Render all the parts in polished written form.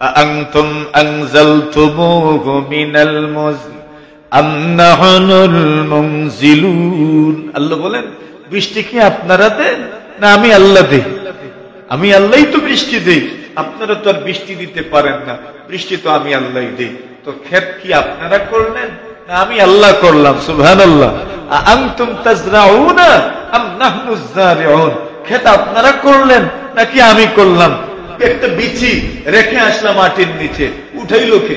أأنتم أنزلتموه من المزن أم نحن المنزلون আল্লাহ বলেন বৃষ্টি কি আপনারা দেন না আমি আল্লাহ দেই? আমি আল্লাহই তো বৃষ্টি দেই, আপনারা তো আর বৃষ্টি দিতে পারেন না, বৃষ্টি তো আমি আল্লাহই দেই। তো ক্ষেত কি আপনারা করলেন না আমি আল্লাহ করলাম? সুবহানাল্লাহ। আনতুম তাজরাউনা আম নাহনু যারিউন, ক্ষেত আপনারা করলেন নাকি আমি করলাম? একটা বিচি রেখে আসলাম মাটির নিচে, উঠাইলো কে?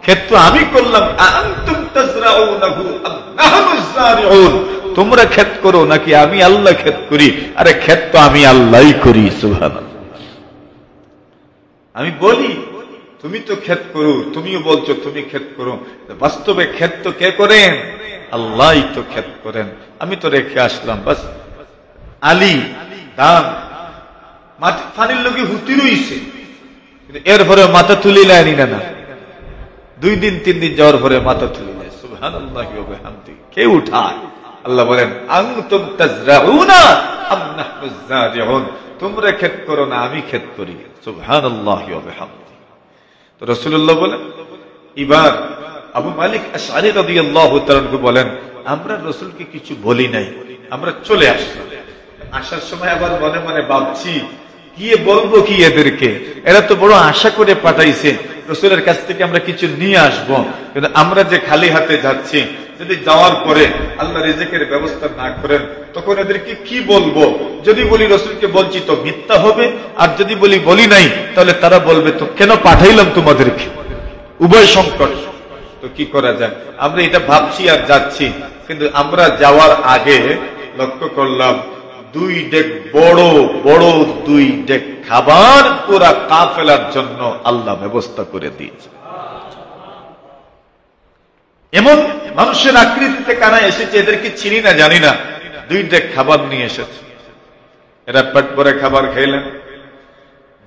ক্ষেত তো আমি করলাম। আনতুম তাজরাউনাহু আম নাহনু যারিউন, তোমরা ক্ষেত করো নাকি আমি আল্লাহ ক্ষেত করি? আরে ক্ষেত তো আমি আল্লাহই করি। সুবহানাল্লাহ। আমি বলি তুমি তো ক্ষেত করো, তুমিও বলছো তুমি ক্ষেত করো, বাস্তবে ক্ষেত তো কে করেন? আল্লাহই তো ক্ষেত করেন, আমি তো রেখে আসলাম বাস। আলী দান মাটি ফানির লোকে হুতি রইছে, এরপরে মাথা তুলি লাইনি না, 2 দিন 3 দিন যাওয়ার পরে মাথা তুলি নেয়। সুবহানাল্লাহি ওয়া বিহামদিহি, কে উঠায়? আল্লাহ বলেন আনতুম তাজরাউনা আম নাহনু যারিউন, তোমরা ক্ষেত করো না আমি ক্ষেত করি। সুবহানাল্লাহি ওয়া বিহামদিহি। তো রাসূলুল্লাহ বলেন, এবার আবু মালিক আশআরী রাদিয়াল্লাহু তাআলা বলেন, আমরা রাসূলকে কিছু বলি নাই, আমরা চলে আসলাম। আসার সময় আবার মনে মনে ভাবছি গিয়ে বলবো কি এদেরকে, এরা তো বড় আশা করে পাঠাইছে রাসূলের কাছ থেকে আমরা কিছু নিয়ে আসব, কিন্তু আমরা যে খালি হাতে যাচ্ছি, যদি যাওয়ার পরে আল্লাহ রিজিকের ব্যবস্থা না করেন তখন এদেরকে কি বলবো? যদি বলি রাসূলকে বলছি তো মিথ্যা হবে, আর যদি বলি নাই তাহলে তারা বলবে তো কেন পাঠাইলাম তোমাদেরকে, উভয় সংকট। তো কি করা যায়? আমরা এটা ভাবছি আর যাচ্ছি, কিন্তু আমরা যাওয়ার আগে লক্ষ্য করলাম 2 ডেক বড় বড় 2 ডেক খাবার পুরা কাফেলার জন্য আল্লাহ ব্যবস্থা করে দিয়েছে। এমন মানুষের আকৃতিতে কারা এসেছে এদেরকে চিনি না জানি না, 2 ডেক খাবার নিয়ে এসেছে। এরা পেট ভরে খাবার খেলেন,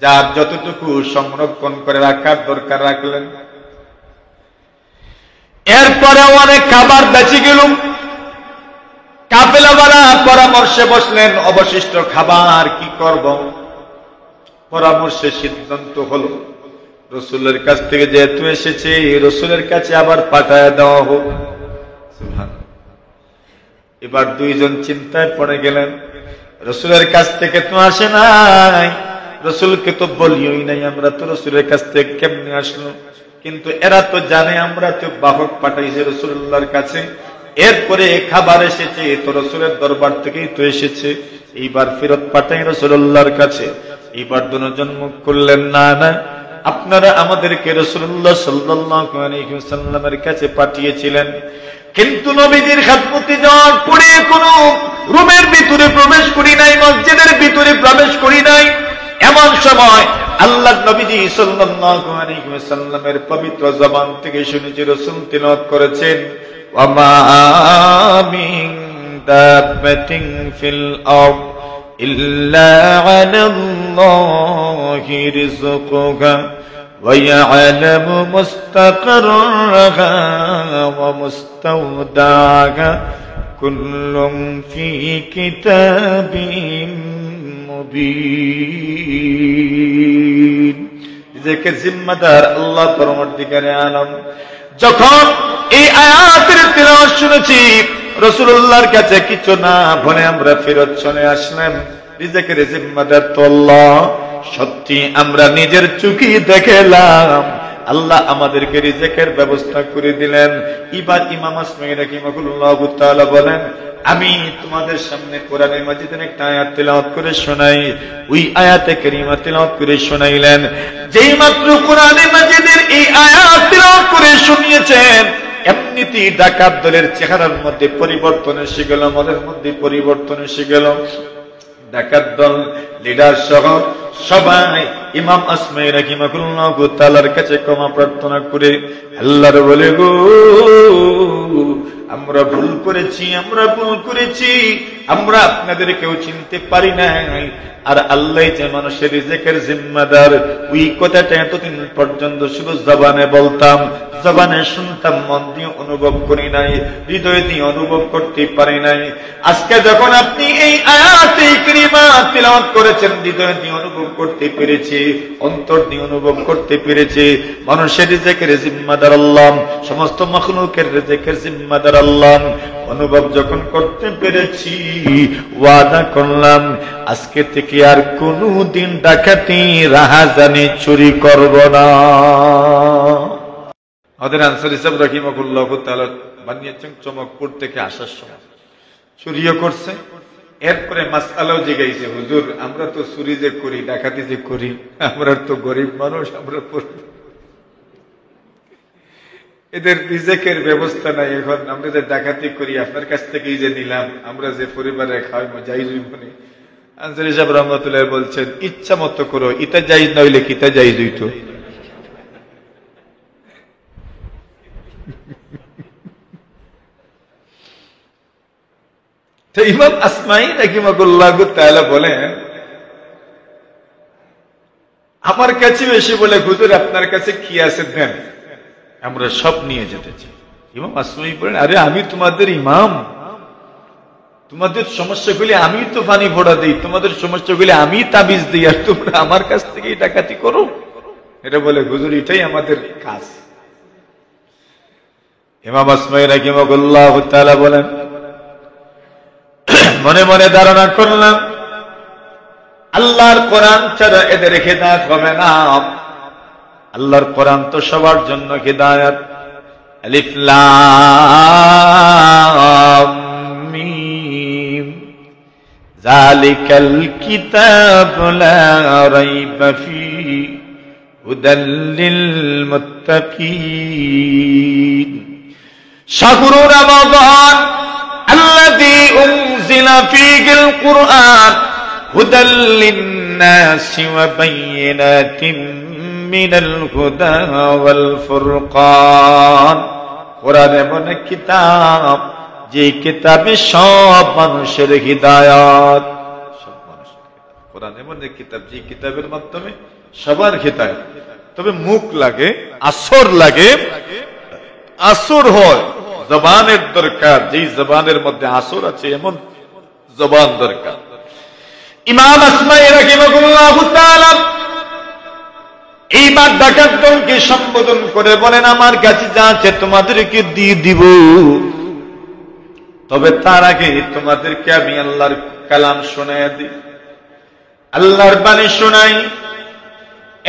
যার যতটুকু সংরক্ষণ করে রাখার দরকার রাখলেন। এরপরে অনেক খাবার বেঁচে গেল, কাফেলাওয়ালা পরামর্শে বসলেন অবশিষ্ট খাবার কি করব। পরামর্শে সিদ্ধান্ত হলো রাসূলের কাছ থেকে যেহেতু এসেছে রাসূলের কাছে আবার পাঠায় দেওয়া হোক। সুবহানাল্লাহ। এবার 2 জন চিন্তায় পড়ে গেলেন, রাসূলের কাছ থেকে তো আসে নাই, রাসূলকে তো বলিওই নাই, আমরা তো রাসূলের কাছ থেকে কেমনে আসলো? কিন্তু এরা তো জানে আমরা তো বাহক পাঠাইছে রাসূলুল্লাহর কাছে, এরপরে খাবার এসেছে তো রাসূলের দরবার থেকেই তো এসেছে, এইবার ফেরত পাঠাই রাসূলুল্লাহর কাছে। এইবার দুজন মুখ করলেন, না না, আপনারা আমাদেরকে রাসূলুল্লাহ সাল্লাল্লাহু আলাইহি ওয়াসাল্লামের কাছে পাঠিয়েছিলেন, কিন্তু নবীজির খেদমতে যাওয়ার পরে কোন রুমের ভিতরে প্রবেশ করি নাই, মসজিদের ভিতরে প্রবেশ করি নাই। এমন সময় আল্লাহর নবীজি সাল্লাল্লাহু আলাইহি ওয়াসাল্লামের পবিত্র জবান থেকে শুনেছি রাসূল তিলাওয়াত করেছেন, ওয়ামা মিন দাব্বাতিন ফিল আরদ ইল্লা আলাল্লাহি রিজকুহা ওয়া ইয়ালামু মুস্তাকাররাহা ওয়া মুস্তাওদাহা কুল্লুম ফি কিতাবিন মুবিন। রিজকের জিম্মাদার আল্লাহ পরমর্দিগারে আলম। যখন এই আয়াতের তিলাওয়াত শুনেছি রাসূলুল্লাহর কাছে কিছু না বলে আমরা ফেরত চলে আসলাম। রিজকের জিম্মাদার তো আল্লাহ। সত্যি আমরা নিজের চোখে দেখলাম আল্লাহ আমাদেরকে রিজকের ব্যবস্থা করে দিলেন। এবার ইমাম আসমাঈ রাহিমাহুল্লাহ তাআলা বলেন, আমি তোমাদের সামনে কোরআনে মাজিদের একটা আয়াত তেলাওয়াত করে শোনাই। ওই আয়াতে কারীমা তেলাওয়াত করে শোনাইলেন, যেই মাত্র কোরআনে মাজিদের এই আয়াত তেলাওয়াত করে শুনিয়েছেন, এমনিতেই ডাকাত দলের চেহারার মধ্যে পরিবর্তন এসে গেল, মনের মধ্যে পরিবর্তন এসে গেল। ডাকাত দল লিডার সহ সবাই ইমাম আসমাঈ রাহিমাহুল্লাহ তাআলার কাছে ক্ষমা প্রার্থনা করে আল্লাহর বলে, গো আমরা ভুল করেছি, আমরা ভুল করেছি, আমরা আপনাদের কেউ চিনতে পারি নাই। আর আল্লাহ যে মানুষের রিজেকের জিম্মাদার, ওই কথাটা এতদিন পর্যন্ত শুধু জবানে বলতাম, জবানে শুনতাম, মন দিয়ে অনুভব করি নাই, হৃদয় দিয়ে অনুভব করতে পারি নাই। আজকে যখন আপনি এই আয়াতে কারিমা তিলাওয়াত করেছেন, হৃদয় দিয়ে অনুভব করতে পেরেছি, অন্তর দিয়ে অনুভব করতে পেরেছি। মানুষের রিজেকের জিম্মাদার আল্লাহ, সমস্ত মাখলুকের রিজেকের জিম্মাদার আল্লাহ। অনুভব যখন করতে পেরেছি, ওয়াদা করলাম আজকে থেকে আর কোনদিন ডাকাতি, রাহাজানি, চুরি করব না। আমাদের আনসারী সাহেব রাহিমাহুল্লাহ তাআলা বানিয়েছেন চমকপুর থেকে আসার সময় চুরিও করছে। এরপরে মাসআলাও জিগাইছে, হুজুর আমরা তো চুরি যে করি, ডাকাতি যে করি, আমরা তো গরিব মানুষ, আমরা এদের রিজেকের ব্যবস্থা নাই। এখন আমরা যে ডাকাতি করি আপনার কাছ থেকেই যে নিলাম, আমরা যে পরিবারে খাওয়াই জাইজ হইবনি। আনসারী সাহেব রহমতুল্লাহ বলছেন, ইচ্ছা মতো করো, ইটা জাইজ নইলে কিতা জাইজ হইতো। তো ইমাম আসমাঈ রাহিমাহুল্লাহ তাআলা বলেন, আমার কাছে এসে বলে, হুজুর আপনার কাছে কি আছে দেন, আমরা সব নিয়ে যেতে চাই। ইমাম আসমাঈ বলেন, আরে আমি তোমাদের ইমাম, তোমাদের সমস্যাগুলি আমি তো পানি ভরা দিই, তোমাদের সমস্যাগুলি আমি তাবিজ দিই, আর তোমরা আমার কাছ থেকে ডাকাতি করো। এটা বলে, হুজুর এটাই আমাদের কাজ। ইমাম আসমাঈ রাহিমাহুল্লাহ তাআলা বলেন, মনে মনে ধারণা করলাম আল্লাহর কোরআন ছাড়া এদের হিদায়াত হবে না। আল্লাহর কোরআন তো সবার জন্য হিদায়াত। আলিফ লাম মিম যালিকাল কিতাবু লা রাইবা ফীহি হুদাল লিল মুত্তাকিন। শাহরু রমাদান الذي أنزل فيه القرآن هدى للناس وبينات من الهدى والفرقان। কোরআন এমন এক কিতাব, যে কিতাবে সব মানুষের হিদায়াত, সব মানুষের হিদায়াত। কোরআন এমন এক কিতাব, যে কিতাবের মাধ্যমে সবার হিদায়াত। তবে মুখ লাগে, আসর লাগে, আসর হয়, জবানের দরকার, যেই জবানের মধ্যে আসর আছে এমন জবান দরকার। ইমাম আসমাঈ রাহিমাহুল্লাহ তাআলা এইবার ডাকাত দলকে সম্বোধন করে বলেন, আমার কাছে যা আছে তোমাদেরকে দিয়ে দিব, তবে তার আগে তোমাদেরকে আমি আল্লাহর কালাম শোনায় দিই, আল্লাহর বাণী শোনাই।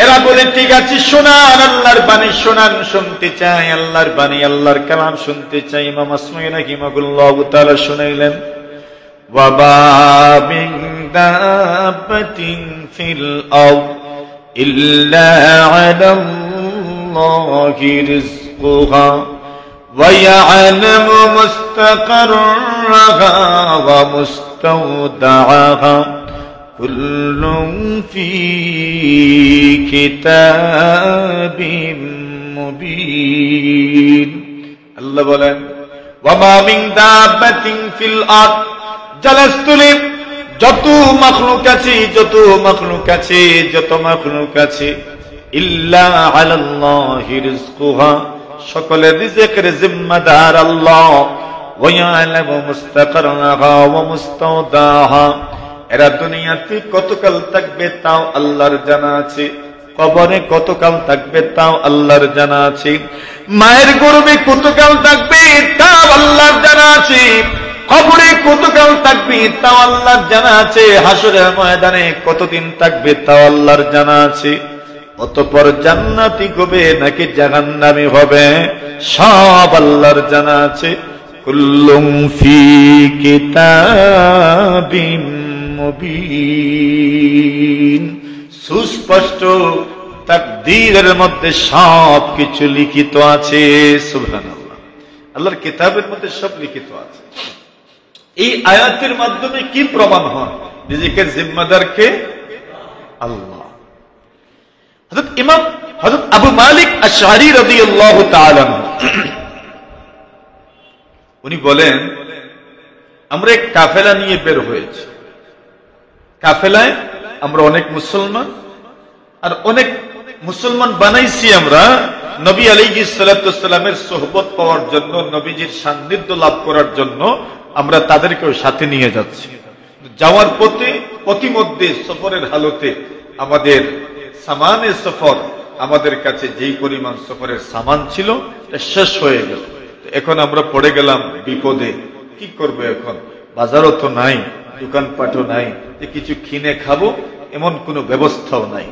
এরা বলে, ঠিক আছে শোনান, আল্লাহর বাণী শোনান, শুনতে চাই আল্লাহর বাণী, আল্লাহর কালাম শুনতে চাই। ইমাম আসমাঈ রাহিমাহুল্লাহ তাআলা শুনাইলেন, ওয়া মা মিন দাব্বাতিন ফিল আরদ ইল্লা আলাল্লাহি রিজকুহা ওয়া ইয়া'লামু মুস্তাকাররাহা ওয়া মুস্তাওদা'াহা কুল্লুন ফি কিতাবিম মুবিন। আল্লাহ বলেন, ওয়া মা মিন দাব্বাতিন ফিল আরদ, জালাস্তুলি, যত মাখলুক আছে, যত মাখলুক আছে, যত মাখলুক আছে, ইল্লা আলাল্লাহি রিজকুহা, সকলের রিজকের জিম্মাদার আল্লাহ। ওয়া ইয়া'লামু মুস্তাকাররাহা ওয়া মুস্তাওদা'াহা, এরা দুনিয়াতে কতকাল থাকবে তাও আল্লাহর জানা আছে, কবরে কতকাল থাকবে তাও আল্লাহর জানা আছে, মায়ের গর্ভে কতকাল থাকবে তাও আল্লাহর জানা আছে, কবরে কতকাল থাকবে তাও আল্লাহর জানা আছে, হাসরের ময়দানে কতদিন থাকবে তাও আল্লাহর জানা আছে। অতঃপর জান্নাতি হবে নাকি জাহান্নামী হবে সব আল্লাহর জানা আছে। কুল্লুম ফি কিতাবিম মুবিন, সুস্পষ্ট তাকদীরের মধ্যে সব কিছু লিখিত আছে। সুবহানাল্লাহ, আল্লাহর কিতাবের মধ্যে সব লিখিত আছে। এই আয়াতের মাধ্যমে কি প্রমাণ হয়? রিজিকের জিম্মাদার কে? আল্লাহ। হযরত আবু মালিক আশআরী রাদিয়াল্লাহু তাআলা উনি বলেন, আমরা এক কাফেলা নিয়ে বের হয়েছি। কাফেলায় আমরা অনেক মুসলমান, আর অনেক মুসলমান বানাইছি আমরা নবী আলাইহিস সালাতু সালামের সোহবত পাওয়ার জন্য, নবীজির সান্নিধ্য লাভ করার জন্য আমরা তাদেরকেও সাথে নিয়ে যাচ্ছি। যাওয়ার পথে পথিমধ্যে সফরের হালতে আমাদের সামানের সফর, আমাদের কাছে যেই পরিমাণ সফরের সামান ছিল শেষ হয়ে গেল। এখন আমরা পড়ে গেলাম বিপদে। কি করবো এখন? বাজারও তো নাই, দোকানপাটও নাই, যে কিছু কিনে খাবো এমন কোনো ব্যবস্থাও নাই।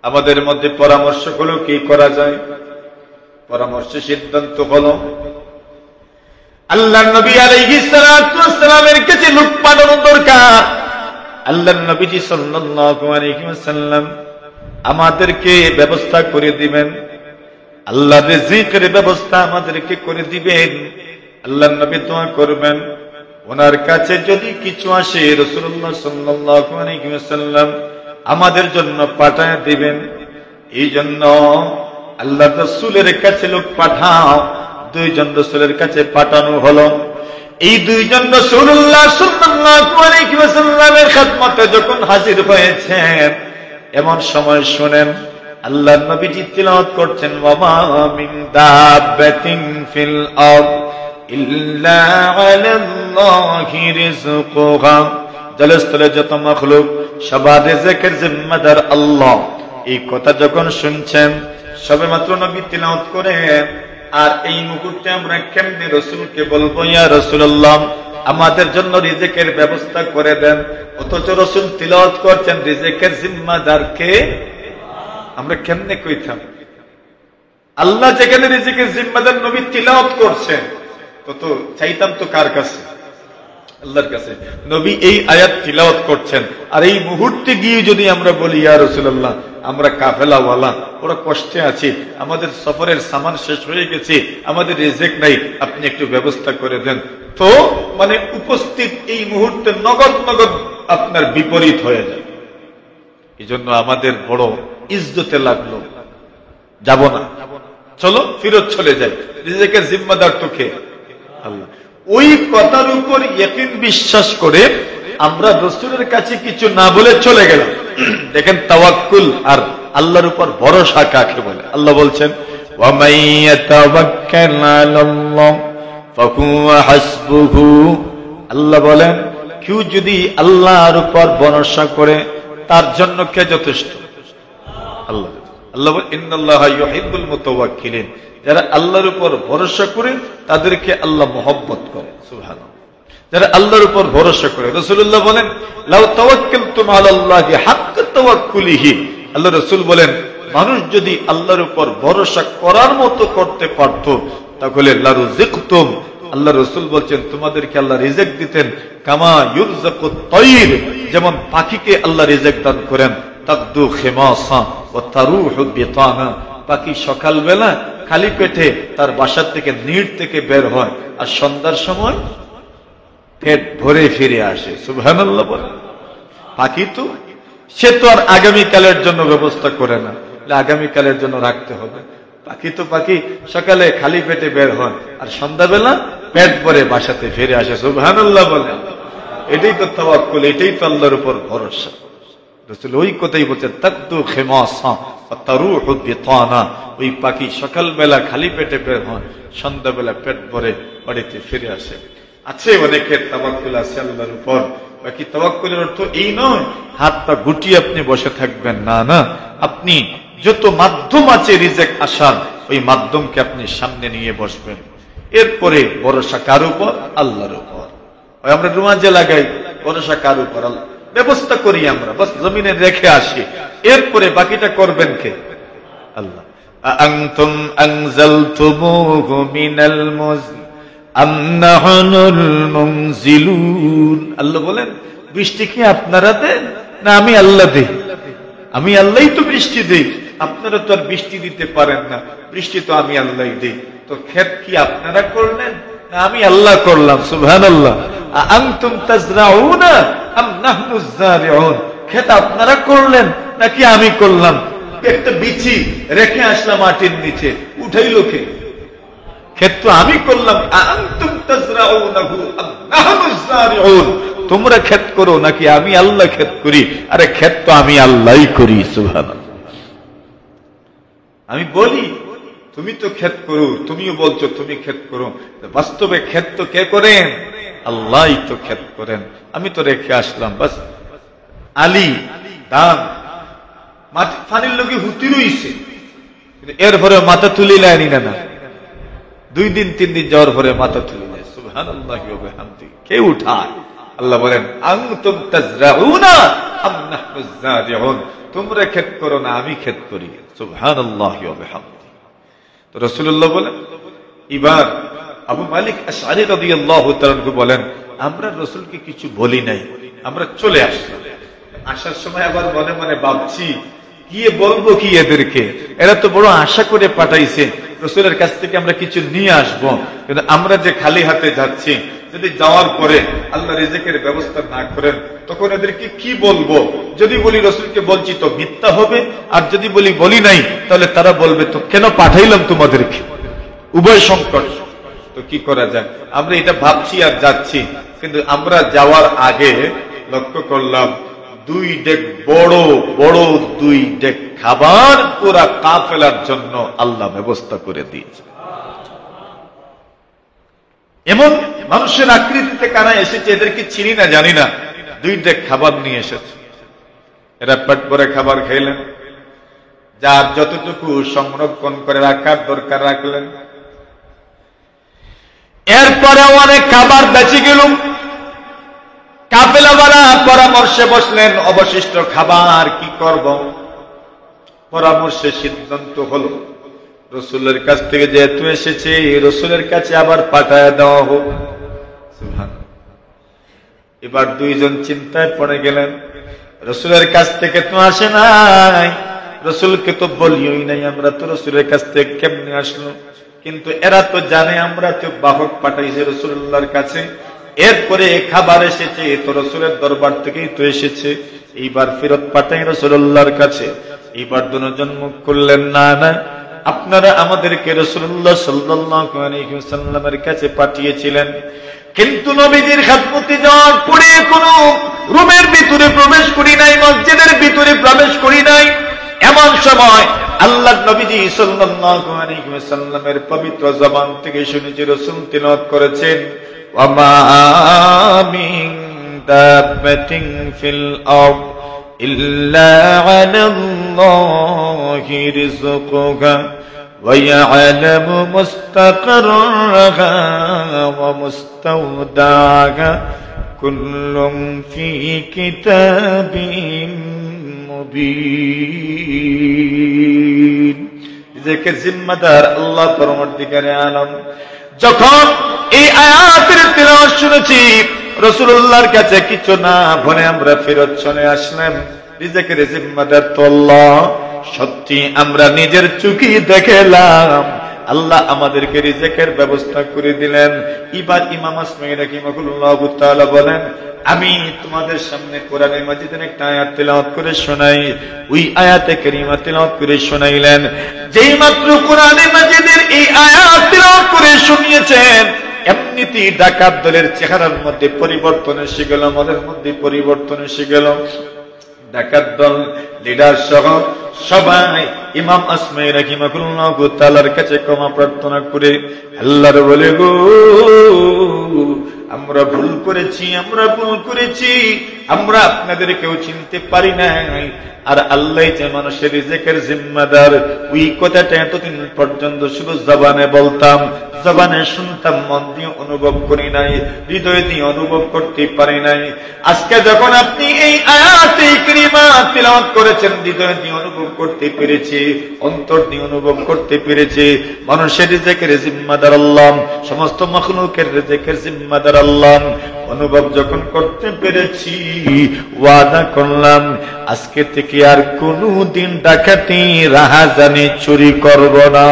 আমাদের মধ্যে পরামর্শ হলো কি করা যায়। পরামর্শ সিদ্ধান্ত হলো আল্লাহর নবী আলাইহিস সালাতু ওয়াস সালামের কাছে লোক পাঠানো দরকার। আল্লাহর নবীজি সাল্লাল্লাহু আলাইহি ওয়াসাল্লাম আমাদেরকে ব্যবস্থা করে দিবেন, আল্লাহর রিজিকের ব্যবস্থা আমাদেরকে করে দিবেন। আল্লাহর নবী দোয়া করবেন, ওনার কাছে যদি কিছু আসে রাসূলুল্লাহ সাল্লাল্লাহু আলাইহি ওয়াসাল্লাম আমাদের জন্য পাঠায় দিবেন। এই জন্য আল্লাহর রাসূলের কাছে লোক পাঠাও। দুইজন রাসূলের কাছে পাঠানো হলো। এই দুইজন রাসূলুল্লাহ সাল্লাল্লাহু আলাইহি ওয়াসাল্লামের খিদমতে যখন হাজির হয়েছেন, এমন সময় শুনেন আল্লাহর নবীজি তিলাওয়াত করছেন, ওয়া মা মিন দাব্বাতিন ফিল আরদ ইল্লা আলাল্লাহি রিজকুহা। জলস্থলে যত মাখলুক সবার রিজকের জিম্মাদার আল্লাহ। এই কথা যখন শুনছেন সবেমাত্র নবী তিলাওয়াত করেন। আর এই মুহূর্তে আমরা কেমনে রাসূলকে বলবো, ইয়া রাসূলুল্লাহ আমাদের জন্য রিজিকের ব্যবস্থা করে দেন, অথচ রাসূল তিলাওয়াত করছেন রিজিকের জিম্মাদার কে? আমরা কেমনে কইতাম? আল্লাহ যেখানে রিজিকের জিম্মাদার নবী তিলাওয়াত করছেন, তো চাইতাম তো কার কাছে? আল্লাহর কাছে। নবী এই আয়াত তিলাওয়াত করছেন, আর এই মুহূর্তে গিয়ে যদি আমরা বলি, ইয়া রাসূলুল্লাহ আমরা কাফেলাওয়ালা, ওরা কষ্টে আছি, আমাদের সফরের সামান শেষ হয়ে গেছে, আমাদের রিজিক নাই, আপনি একটু ব্যবস্থা করে দেন, তো মানে উপস্থিত এই মুহূর্তে নগদ নগদ আপনার বিপরীত হয়ে যায়। এই জন্য আমাদের বড় ইজ্জতে লাগলো, যাব না, চলো ফিরত চলে যাই, রিজিকের জিম্মাদার তো কে? আল্লাহ। ওই কথার উপর ইয়াকিন বিশ্বাস করে আমরা রাসূলের কাছে কিছু না বলে চলে গেলাম। দেখেন তাওয়াক্কুল আর আল্লাহর উপর ভরসা কাকে বলে। আল্লাহ বলছেন, ওয়া মান ইয়াতাওয়াক্কাল আলাল্লাহ ফাহুয়া হাসবুহু। আল্লাহ বলেন, কেউ যদি আল্লাহর উপর ভরসা করে তার জন্য কে যথেষ্ট? আল্লাহ। আল্লাহ বলেন, ইন্নাল্লাহা ইউহিব্বুল মুতাওয়াক্কিলিন। যারা আল্লাহর উপর ভরসা করে তাদেরকে আল্লাহ মহব্বত করে। সুবহানাল্লাহ। যারা আল্লাহর উপর ভরসা করে, রাসূলুল্লাহ বলেন, লাউ তাওয়াক্কালতুম আলাল্লাহি হাক্কা তাওয়াক্কুলিহি। আল্লাহ রাসূল বলেন, মানুষ যদি আল্লাহর উপর ভরসা করার মতো করতে পারত তাহলে লারুযিকতুম। আল্লাহ রাসূল বলছেন, তোমাদেরকে আল্লাহ রিজিক দিতেন, কামা ইউরযাকুত তায়র, যেমন পাখিকে আল্লাহ রিজিক দান করেন। তাকদু খিমাসা ওয়া তারুহু বিতানা। পাখি সকালবেলা খালি পেটে তার বাসা থেকে নিড় থেকে বের হয়, আর সন্ধ্যার সময় পেট ভরে ফিরে আসে। সুবহানাল্লাহ বলে। পাখি তো সে তো আর আগামীকালের জন্য ব্যবস্থা করে না, আগামীকালের জন্য রাখতে হবে। পাখি তো পাখি সকালে খালি পেটে বের হয়, আর সন্ধ্যাবেলা পেট ভরে বাসাতে ফিরে আসে। সুবহানাল্লাহ বলে। এটাই তো তাওয়াক্কুল, এটাই তো আল্লাহর উপর ভরসা। রাসূল ওই কথাই বলছেন, তাকদু খিমাসা ওয়া তারুহু বিতানা। ওই পাখি সকালবেলা খালি পেটে বের হয়, সন্ধ্যাবেলা পেট ভরে বাড়িতে ফিরে আসে। আছে অনেকের তাওয়াক্কুল আছে আল্লাহর উপর। বাকি তাওয়াক্কুলের অর্থ এই নয় হাত পা গুটিয়ে আপনি বসে থাকবেন, না না, আপনি যত মাধ্যম আছে রিজিক আসার, ওই মাধ্যমকে আপনি সামনে নিয়ে বসবেন। এরপরে ভরসা কার উপর? আল্লাহর উপর। আমরা রুমাজে লাগাই, ভরসা কার উপর? আল্লাহ। ব্যবস্থা করি আমরা, বাস জমিনে রেখে আসি, এরপরে বাকিটা করবেন কে? আল্লাহ। আনতুম আনজালতুমুহু মিনাল মুজনি আম নাহনুল মুনজিলুন। আল্লাহ বলেন, বৃষ্টি কি আপনারা দেন না আমি আল্লাহ দেই? আমি আল্লাহই তো বৃষ্টি দেই, আপনারা তো আর বৃষ্টি দিতে পারেন না, বৃষ্টি তো আমি আল্লাহই দেই। তো ক্ষেত কি আপনারা করলেন না আমি আল্লাহ করলাম? সুবহানাল্লাহ। আনতুম তাজরাউনা আম নাহনুজ যারিউন। ক্ষেত আপনারা করলেন নাকি আমি করলাম? একটা বিচি রেখে আসলাম মাটির নিচে, উঠাইলো কে? ক্ষেত তো আমি করলাম, আনতুম তাজরাউনাহু আম নাহনুজ যারিউন, তোমরা ক্ষেত করো নাকি আমি আল্লাহ ক্ষেত করি? আরে ক্ষেত তো আমি আল্লাহই করি। সুবহানাল্লাহ। আমি বলি তুমি তো ক্ষেত করো, তুমিও বলছো তুমি ক্ষেত করো, বাস্তবে ক্ষেত তো কে করেন? আল্লাহই তো ক্ষেত করেন। আমি তো রেখে আসলাম, বাস আলী দান মাটি ফানির লোকে হুতি রইছে, এরপরে মাথা তুলি লাইনি না, 2 দিন 3 দিন যাওয়ার পরে মাথা তুলি নেয়। সুবহানাল্লাহি ওয়া বিহামদিহি। কে উঠায়? আল্লাহ বলেন আনতুম তাজরাউনা আম নাহনুজ যারিউন, তোমরা ক্ষেত করো না আমি ক্ষেত করি। সুবহানাল্লাহি ওয়া বিহামদিহি। তো রাসূলুল্লাহ বলেন, এবার আবু মালিক আশআরী রাদিয়াল্লাহু তাআলা বলেন, আমরা রাসূলকে কিছু বলি নাই, আমরা চলে আসলাম। আসার সময় আবার মনে মনে ভাবছি গিয়ে বলবো কি এদেরকে, এরা তো বড় আশা করে পাঠাইছে রাসূলের কাছ থেকে আমরা কিছু নিয়ে আসবো, কিন্তু আমরা যে খালি হাতে যাচ্ছি, যদি যাওয়ার পরে আল্লাহ রিজিকের ব্যবস্থা না করেন তখন এদেরকে কি বলবো? যদি বলি রাসূলকে বলছি তো মিথ্যা হবে, আর যদি বলি নাই তাহলে তারা বলবে তো কেন পাঠাইলাম তোমাদেরকে, উভয় সংকট। তো কি করা যায়? আমরা এটা ভাবছি আর যাচ্ছি, কিন্তু আমরা যাওয়ার আগে লক্ষ্য করলাম 2 ডেক বড় বড় 2 ডেক খাবার পুরা কাফেলার জন্য আল্লাহ ব্যবস্থা করে দিয়েছে। এমন মানুষের আকৃতিতে কারা এসেছে এদেরকে চিনি না জানি না, 2 ডেক খাবার নিয়ে এসেছে। এরা পেট ভরে খাবার খাইলেন, যার যতটুকু সংরক্ষণ করে রাখার দরকার রাখলেন। এরপরে অনেক খাবার বেঁচে গেল, কাফেলাওয়ালা পরামর্শে বসলেন অবশিষ্ট খাবার কি করব। পরামর্শে সিদ্ধান্ত হলো রাসূলের কাছ থেকে যেহেতু এসেছে রাসূলের কাছে আবার পাঠায় দেওয়া হোক। সুবহানাল্লাহ। এবার 2 জন চিন্তায় পড়ে গেলেন, রাসূলের কাছ থেকে তো আসে নাই, রাসূলকে তো বলিওই নাই, আমরা তো রাসূলের কাছ থেকে কেমনে আসলো? কিন্তু এরা তো জানে আমরা তো বাহক পাঠাইছে রাসূলুল্লাহর কাছে, এরপরে খাবার এসেছে তো রাসূলের দরবার থেকেই তো এসেছে, এইবার ফেরত পাঠাই রাসূলুল্লাহর কাছে। এইবার দুজন মুখ করলেন, না না, আপনারা আমাদেরকে রাসূলুল্লাহ সাল্লাল্লাহু আলাইহি ওয়াসাল্লামের কাছে পাঠিয়েছিলেন, কিন্তু নবীজির খেদমতে যাওয়ার পরে কোনো রুমের ভিতরে প্রবেশ করি নাই, মসজিদের ভিতরে প্রবেশ করি নাই। এমন সময় আল্লাহর নবীজি সাল্লাল্লাহু আলাইহি ওয়াসাল্লামের পবিত্র জবান থেকে শুনেছি রাসূল তিলাওয়াত করেছেন, ওয়ামা মিন দাব্বাতিন ফিল আরদ ইল্লা আলাল্লাহি রিজকুহা ওয়া ইয়ালামু মুস্তাকাররাহা ওয়া মুস্তাওদাহা কুল্লুম ফি কিতাবিন মুবিন। রিজকের জিম্মাদার আল্লাহ পরমর্দিগারে আলম। যখন এই আয়াতের তিলাওয়াত শুনেছি রাসূলুল্লাহর কাছে কিছু না বলে আমরা ফেরত চলে আসলাম। রিজকের জিম্মাদার তো আল্লাহ। সত্যি আমরা নিজের চোখে দেখলাম আল্লাহ আমাদেরকে রিজকের ব্যবস্থা করে দিলেন। এবার ইমাম আসমাঈ রাহিমাহুল্লাহু তাআলা বলেন, আমি তোমাদের সামনে কোরআনে মাজিদের একটা আয়াত তেলাওয়াত করে শোনাই। ওই আয়াতে কারিমা তেলাওয়াত করে শোনাইলেন। যেই মাত্র কোরআনে মাজিদের এই আয়াত তেলাওয়াত করে শুনিয়েছেন, এমনিতেই ডাকাত দলের চেহারার মধ্যে পরিবর্তন এসে গেল, মনের মধ্যে পরিবর্তন এসে গেল। ডাকাত দল লিডার সহ সবাই ইমাম আসমাঈ রাহিমাহুল্লাহু তাআলার কাছে ক্ষমা প্রার্থনা করে আল্লাহর বলে, গো আমরা ভুল করেছি, আমরা আপনাদের কেউ চিনতে পারি নাই। আর আল্লাহ যে মানুষের রিজকের জিম্মাদার, ওই কথাটা এতদিন পর্যন্ত শুধু জবানে বলতাম, জবানে শুনতাম, মন দিয়ে অনুভব করি নাই, হৃদয় দিয়ে অনুভব করতে পারি নাই। আজকে যখন আপনি এই আয়াতে কারিমা তিলাওয়াত করেছেন, হৃদয় দিয়ে অনুভব করতে পেরেছি, অন্তর দিয়ে অনুভব করতে পেরেছি মানুষের রিজকের জিম্মাদার আল্লাহ, সমস্ত মাখলুকের রিজকের জিম্মাদার আল্লাহ। অনুভব যখন করতে পেরেছি, ওয়াদা করলাম আজকে থেকে আর কোনদিন ডাকাতি রাহাজানি চুরি করব না।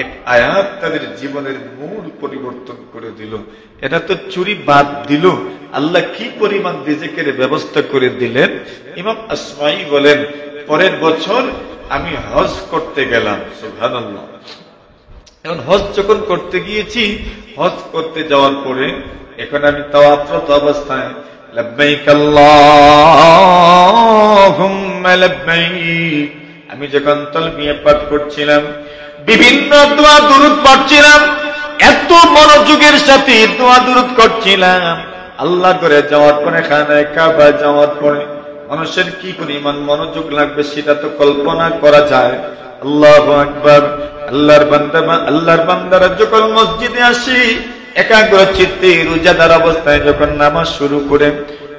এক আয়াত তাদের জীবনের মূল পরিবর্তন করে দিল। এটা তো চুরি বাদ দিল, আল্লাহ কি পরিমাণ রিজকের ব্যবস্থা করে দিলেন। ইমাম আসমাঈ বলেন, পরের বছর আমি হজ করতে গেলাম। সুবহানাল্লাহ। এখন হজ যখন করতে গিয়েছি, হজ করতে যাওয়ার পরে এখন আমি তাওয়াফরত অবস্থায় লব্বাইক আল্লাহুম্মা লব্বাইক, আমি যখন তালবিয়া পাঠ করছিলাম, বিভিন্ন দোয়া দুরূদ পড়ছিলাম, এত মনোযোগের সাথে দোয়া দুরূদ করছিলাম। আল্লাহ করে যাওয়ার পরে, খানায় কাবা যাওয়ার পরে মানুষের কি পরিমাণ মনোযোগ লাগবে সেটা তো কল্পনা করা যায়। আল্লাহু আকবার। আল্লাহর বান্দারা যখন মসজিদে আসি, একাগ্র চিত্তে রোজাদার অবস্থায় যখন নামাজ শুরু করে,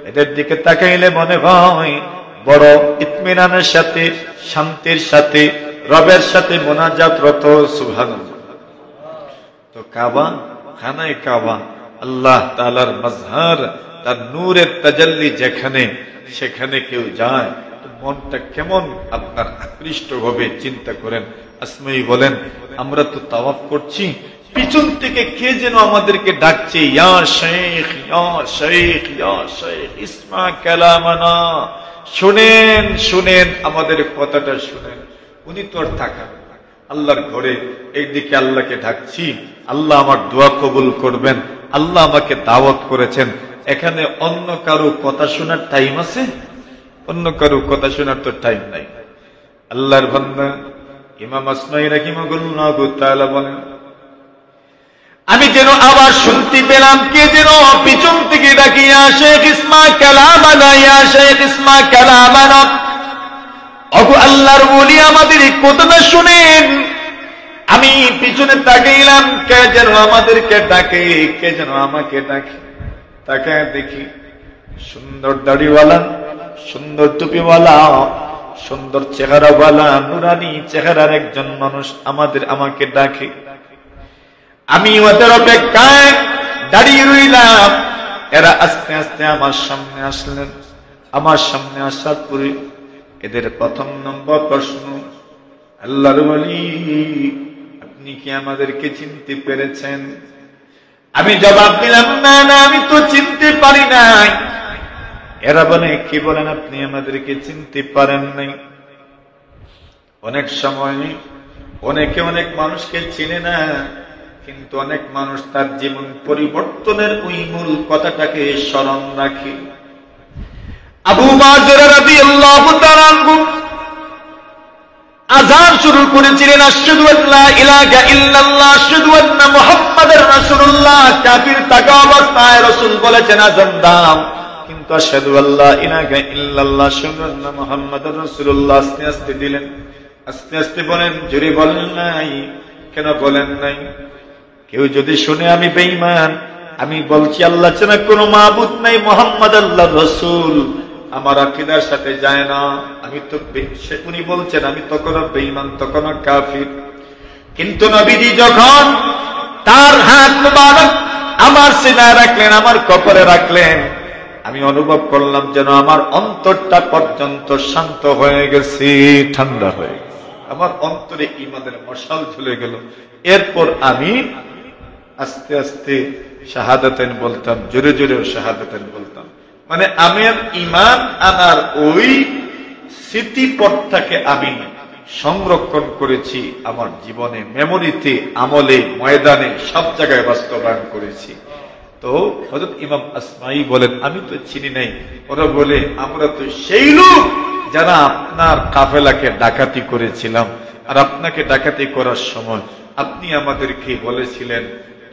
এদের দিকে তাকাইলে মনে হয় বড় ইতমিনানের সাথে, শান্তির সাথে, রবের সাথে মোনাজাতরত। সুবহানাল্লাহ। তো কাবা, খানায় কাবা আল্লাহ তাআলার মাজহার, তার নূরের তাজাল্লি যেখানে, সেখানে কেউ যায় তো মনটা কেমন আপনার আকৃষ্ট হবে চিন্তা করেন। আসমাই বলেন, আমরা তো তাওয়াফ করছি, পিছন থেকে কে যেন আমাদেরকে ডাকছে, ইয়া শেখ, ইয়া শেখ, ইয়া শেখ, ইসমা কালামানা, শুনেন শুনেন, আমাদের কথাটা শুনেন। উনি তো আর থাকেন আল্লাহর ঘরে, এইদিকে আল্লাহকে ডাকছি, আল্লাহ আমার দোয়া কবুল করবেন, আল্লাহ আমাকে দাওয়াত করেছেন। এখানে অন্য কারো কথা শোনার টাইম আছে? অন্য কারো কথা শোনার তো টাইম নাই। আল্লাহর বান্দা ইমাম আসমাই রাহিমাহুল্লাহু তাআলা বলেন, আমি যেন আবার শুনতে পেলাম কে যেন পিছন থেকে ডাকি, ইয়া শেখ ইসমা কালামানা, ইয়া শেখ ইসমা কালামানা। ওগো আল্লাহর ওলি, আমাদের এই কথাটা শুনেন। আমি পিছনে তাকাইলাম, কে যেন আমাদেরকে ডাকে, কে যেন আমাকে ডাকে। তাকায় দেখি সুন্দর দাড়িওয়ালা, সুন্দর টুপিওয়ালা, সুন্দর চেহারাওয়ালা, নুরানি চেহারার একজন মানুষ আমাকে ডাকে। আমি ওদের অপেক্ষায় দাঁড়িয়ে রইলাম। এরা আস্তে আস্তে আমার সামনে আসলেন। আমার সামনে আসার পরে এদের প্রথম নম্বর প্রশ্ন, আল্লাহর ওলি, আপনি কি আমাদেরকে চিনতে পেরেছেন? আমি জবাব দিলাম, না না, আমি তো চিনতে পারি নাই। এরা বলে, কি বলেন, আপনি আমাদেরকে চিনতে পারেন নাই? অনেক সময় অনেকে অনেক মানুষকে চিনে না, কিন্তু অনেক মানুষ তার জীবন পরিবর্তনের ওই মূল কথাটাকে স্মরণ রাখে। আবু মাযুর রাদিয়াল্লাহু তাআলা আনহু আযান শুরু করেছিলেন, আশহাদু আল্লা ইলাহা ইল্লাল্লাহ, আশহাদু আন্না মুহাম্মাদার রাসূলুল্লাহ। কাফির থাকা অবস্থায় রাসূল বলেছেন আযান দাও, কিন্তু আশহাদু আল্লা ইলাহা ইল্লাল্লাহ, আশহাদু আন্না মুহাম্মাদার রাসূলুল্লাহ আস্তে আস্তে দিলেন। আস্তে আস্তে বলেন, জোরে বলেন নাই। কেন বলেন নাই? কেউ যদি শুনে আমি বেঈমান, আমি বলছি আল্লাহ ছাড়া কোনো মাবুদ নাই, মুহাম্মদ আল্লাহর রাসূল, আমার আকীদার সাথে যায় না, আমি তো, উনি বলছেন আমি তখনও বেঈমান, তখনও কাফির। কিন্তু নবীজি যখন তার হাত মুবারক আমার সিনায় রাখলেন, আমার কপালে রাখলেন, আমি অনুভব করলাম যেন আমার অন্তরটা পর্যন্ত শান্ত হয়ে গেছে, ঠান্ডা হয়ে গেছে। আমার অন্তরে ঈমানের মশাল ঝুলে গেল। এরপর আমি আস্তে আস্তে শাহাদাতাইন বলতাম, জোরে জোরে শাহাদাতাইন বলতাম। মানে আমি ঈমান আনার ওই স্মৃতিপটটাকে আমি সংরক্ষণ করেছি আমার জীবনে, মেমোরিতে, আমলে, ময়দানে, সব জায়গায় বাস্তবায়ন করেছি। তো হযরত ইমাম আসমাই বলেন, আমি তো চিনি নাই। ওরা বলে, আমরা তো সেই লোক যারা আপনার কাফেলাকে ডাকাতি করেছিলাম, আর আপনাকে ডাকাতি করার সময় আপনি আমাদেরকে বলেছিলেন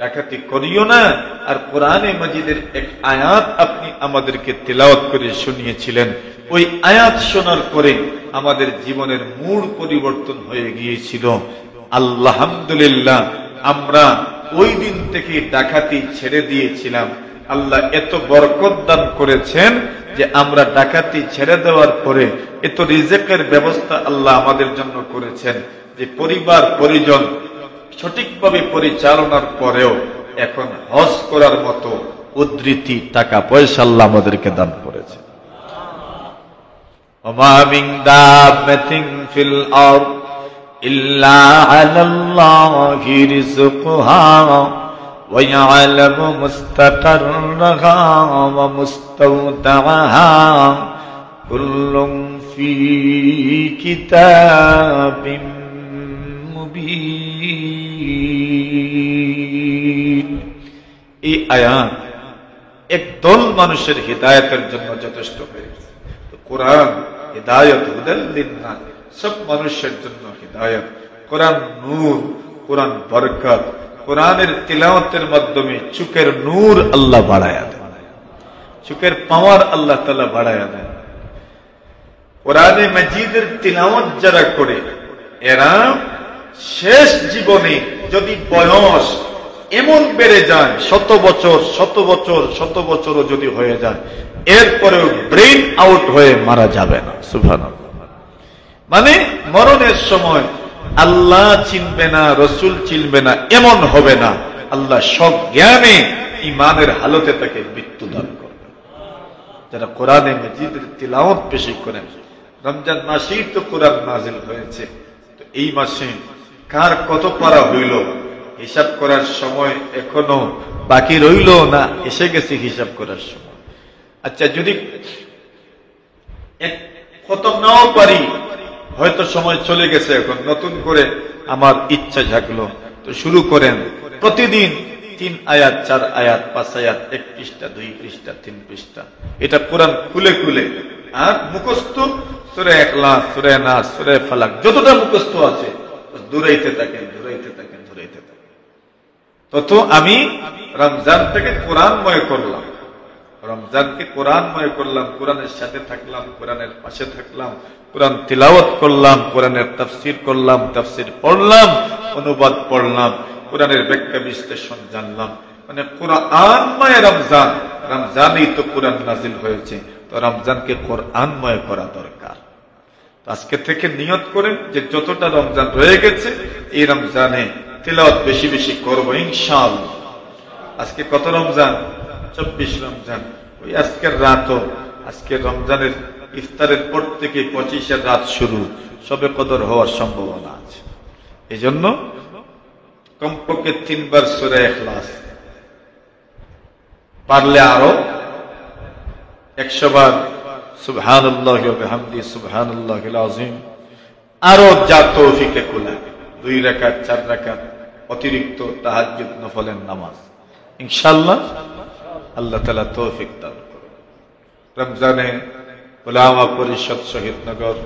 ডাকাতি করিও না, আর কোরআনে মাজিদের এক আয়াত আপনি আমাদেরকে তিলাওয়াত করে শুনিয়েছিলেন। ওই আয়াত শোনার পরে আমাদের জীবনের মূল পরিবর্তন হয়ে গিয়েছিল। আলহামদুলিল্লাহ, আমরা ওই দিন থেকে ডাকাতি ছেড়ে দিয়েছিলাম। আল্লাহ এত বরকত দান করেছেন যে আমরা ডাকাতি ছেড়ে দেওয়ার পরে এত রিজিকের ব্যবস্থা আল্লাহ আমাদের জন্য করেছেন যে পরিবার পরিজন সঠিকভাবে পরিচালনার পরেও এখন হজ করার মতো উদ্ধৃতি টাকা পয়সা আল্লাহ আমাদেরকে দান করেছে। ওমা মিন দাব্বাতিন ফিল আরদ ইল্লা আলাল্লাহি রিজকুহা ওয়া ইয়ালামু মুস্তাকাররাহা ওয়া মুস্তাওদাআহা কুল্লুন ফি কিতাবিন মুবিন। এই আয়াত একদল মানুষের হিদায়াতের জন্য যথেষ্ট হয়ে গেছে। কোরআন হিদায়াত, হুদাল লিন্নাস, সব মানুষের জন্য হিদায়াত। কোরআন নূর, কোরআন বরকত। কোরআনের তিলাওয়াতের মাধ্যমে চোখের নূর আল্লাহ বাড়ায়া দেন, চোখের পাওয়ার আল্লাহ তাআলা বাড়ায়া দেন। কোরআনে মাজিদের তিলাওয়াত যারা করে, এরা শেষ জীবনে যদি বয়স এমন বেড়ে যায়, 100 বছর 100 বছর 100 বছরও যদি হয়ে যায়, এরপরেও ব্রেন আউট হয়ে মারা যাবে না। সুবহানাল্লাহ। মানে মরণের সময় আল্লাহ চিনবে না, রসুল চিনবে না, এমন হবে না। আল্লাহ সব জ্ঞানে ইমানের হালতে তাকে মৃত্যু দান করবে। যারা কোরআনে মাজিদের তিলাওয়াত বেশি করেন, রমজান মাসেই তো কোরআন নাজিল হয়েছে, তো এই মাসে কার কত পারা হইল হিসাব করার সময় এখনো বাকি রইল না, এসে গেছে হিসাব করার সময়। আচ্ছা, যদি খতম নাও পারি, হয়তো সময় চলে গেছে, এখন নতুন করে আমার ইচ্ছা জাগলো, তো শুরু করেন। প্রতিদিন 3 আয়াত 4 আয়াত 5 আয়াত, 1 পৃষ্ঠা 2 পৃষ্ঠা 3 পৃষ্ঠা, এটা কোরআন খুলে খুলে আর মুখস্থ সূরা ইখলাস, সূরা নাস, সূরা ফালাক, যতটা মুখস্থ আছে দূরাইতে থাকেন, দূরাইতে থাকেন, দূরাইতে থাকেন। তত আমি রমজান থেকে কোরআনময় করলাম, রমজানকে কোরআনময় করলাম, কোরআনের সাথে থাকলাম, কোরআনের পাশে থাকলাম, কোরআন তিলাওয়াত করলাম, কোরআনের তাফসীর করলাম, তাফসীর পড়লাম, অনুবাদ পড়লাম, কোরআনের ব্যাখ্যা বিশ্লেষণ জানলাম। মানে কোরআনময় রমজান, রমজানেই তো কোরআন নাজিল হয়েছে, তো রমজানকে কোরআনময় করা দরকার। আজকে থেকে নিয়ত করেন যে যতটা রমজান রয়ে গেছে এই রমজানে তিলাওয়াত বেশি বেশি করবো ইনশাআল্লাহ। আজকে কত রমজান? 24 রমজান। ওই আজকের রাতও, আজকে রমজানের ইফতারের পর থেকে 25-এর রাত শুরু, সবে কদর হওয়ার সম্ভাবনা আছে। এই জন্য কমপক্ষে 3 বার সূরা ইখলাস, পারলে আরো 100 বার সুবহানাল্লাহি ওয়া বিহামদিহি সুবহানাল্লাহিল আযীম, আরো যা তৌফিকে কুলা, 2 রাকাত 4 রাকাত অতিরিক্ত তাহাজ্জুদ নফলের নামাজ, ইনশাআল্লাহ আল্লাহ তাআলা তৌফিক দান করুন। রমজানে উলামা পরিষদ শহীদনগর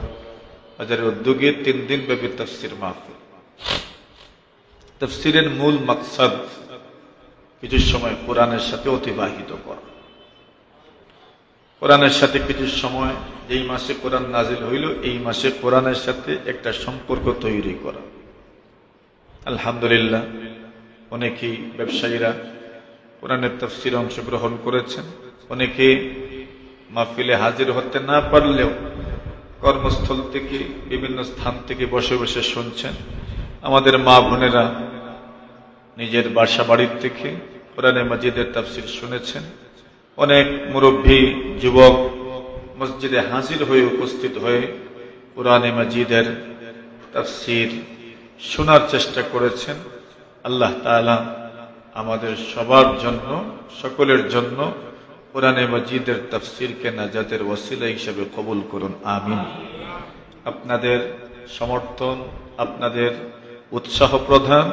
বাজারের উদ্যোগে 3 দিন ব্যাপী তাফসীর মাহফিল। তাফসীরের মূল মাকসাদ কিছু সময় কোরআনের সাথে অতিবাহিত করা, কোরআনের সাথে কিছু সময়, যেই মাসে কোরআন নাজিল হইল এই মাসে কোরআনের সাথে একটা সম্পর্ক তৈরি করা। আলহামদুলিল্লাহ, অনেকেই ব্যবসায়ীরা কোরআনের তাফসীরে অংশগ্রহণ করেছেন, অনেকে মাহফিলে হাজির হতে না পারলেও কর্মস্থল থেকে, বিভিন্ন স্থান থেকে বসে বসে শুনছেন। আমাদের মা বোনেরা নিজের বাসা বাড়ির থেকে কোরআনে মাজিদের তাফসীর শুনেছেন। অনেক মুরব্বী যুবক মসজিদে হাজির হয়ে উপস্থিত হয়ে কোরআনে মাজিদের তাফসীর শোনার চেষ্টা করেছেন। আল্লাহ তাআলা আমাদের সবার জন্য, সকলের জন্য কোরআনে মাজিদের তাফসীরকে নাজাতের ওসিলা হিসেবে কবুল করুন, আমিন। আপনাদের সমর্থন, আপনাদের উৎসাহ প্রদান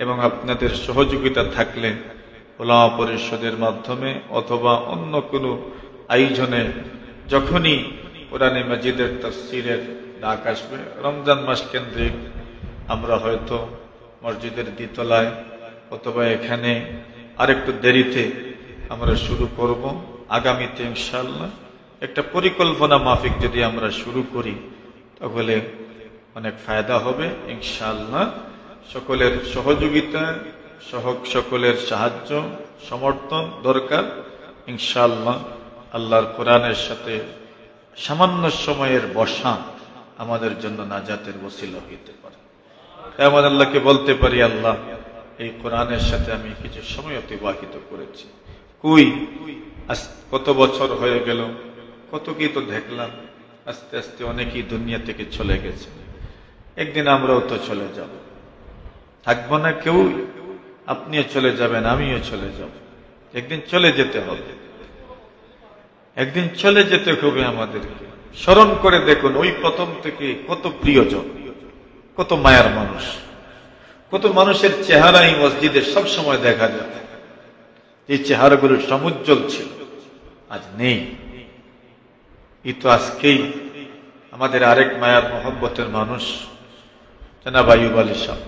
এবং আপনাদের সহযোগিতা থাকলে উলামা পরিষদের মাধ্যমে অথবা অন্য কোনো আয়োজনে যখনই কোরআনে মাজিদের তাফসীরের ডাক আসবে, রমজান মাস কেন্দ্রিক আমরা হয়তো মসজিদের দ্বিতলায় অথবা এখানে আরেকটু দেরিতে আমরা শুরু করব। আগামীতে ইনশাআল্লাহ একটা পরিকল্পনা মাফিক যদি আমরা শুরু করি তাহলে অনেক ফায়দা হবে ইনশাআল্লাহ। সকলের সহযোগিতা, সকলের সাহায্য সমর্থন দরকার ইনশাআল্লাহ। আল্লাহর কোরআনের সাথে সামান্য সময়ের বসা আমাদের জন্য নাজাতের ওসিলা হইতে পারে। কিয়ামত আল্লাহকে বলতে পারি, আল্লাহ এই কোরআনের সাথে আমি কিছু সময় অতিবাহিত করেছি, কই আজ কত বছর হয়ে গেল, কত কি তো দেখলাম, আস্তে আস্তে অনেকেই দুনিয়া থেকে চলে গেছে, একদিন আমরাও তো চলে যাব, থাকবো না কেউ, আপনিও চলে যাবেন, আমিও চলে যাব, একদিন চলে যেতে হবে, একদিন চলে যেতে হবে আমাদেরকে। স্মরণ করে দেখুন, ওই প্রথম থেকে কত প্রিয়জন, কত মায়ার মানুষ, কত মানুষের চেহারা এই মসজিদে সব সময় দেখা যায়, এই চেহারাগুলো সমুজ্জ্বল ছিল, আজ নেই। এই তো আজকেই আমাদের আরেক মায়ার মহব্বতের মানুষ জনাব আইয়ুব আলী সাহেব,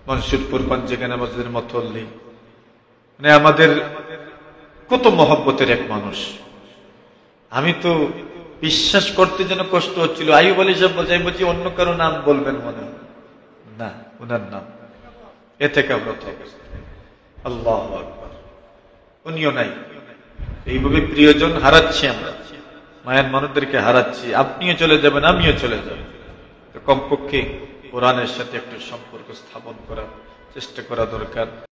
মনসুরপুর পঞ্চগনা মসজিদের মতল্লি, মানে আমাদের কত মহব্বতের এক মানুষ। আমি তো বিশ্বাস করতে যেন কষ্ট হচ্ছিল। আইয়ুব আলী সাহেব বলছে, আমি বলছি অন্য কারো নাম বলবেন মনে হয় না, ওনার নাম এতেকাফরত অবস্থায়। আল্লাহু আকবার। উনিও নাই। এইভাবে প্রিয়জন হারাচ্ছি আমরা, মায়ের মানুষদেরকে হারাচ্ছি। আপনিও চলে যাবেন, আমিও চলে যাব। কমপক্ষে কোরআনের সাথে একটু সম্পর্ক স্থাপন করার চেষ্টা করা দরকার।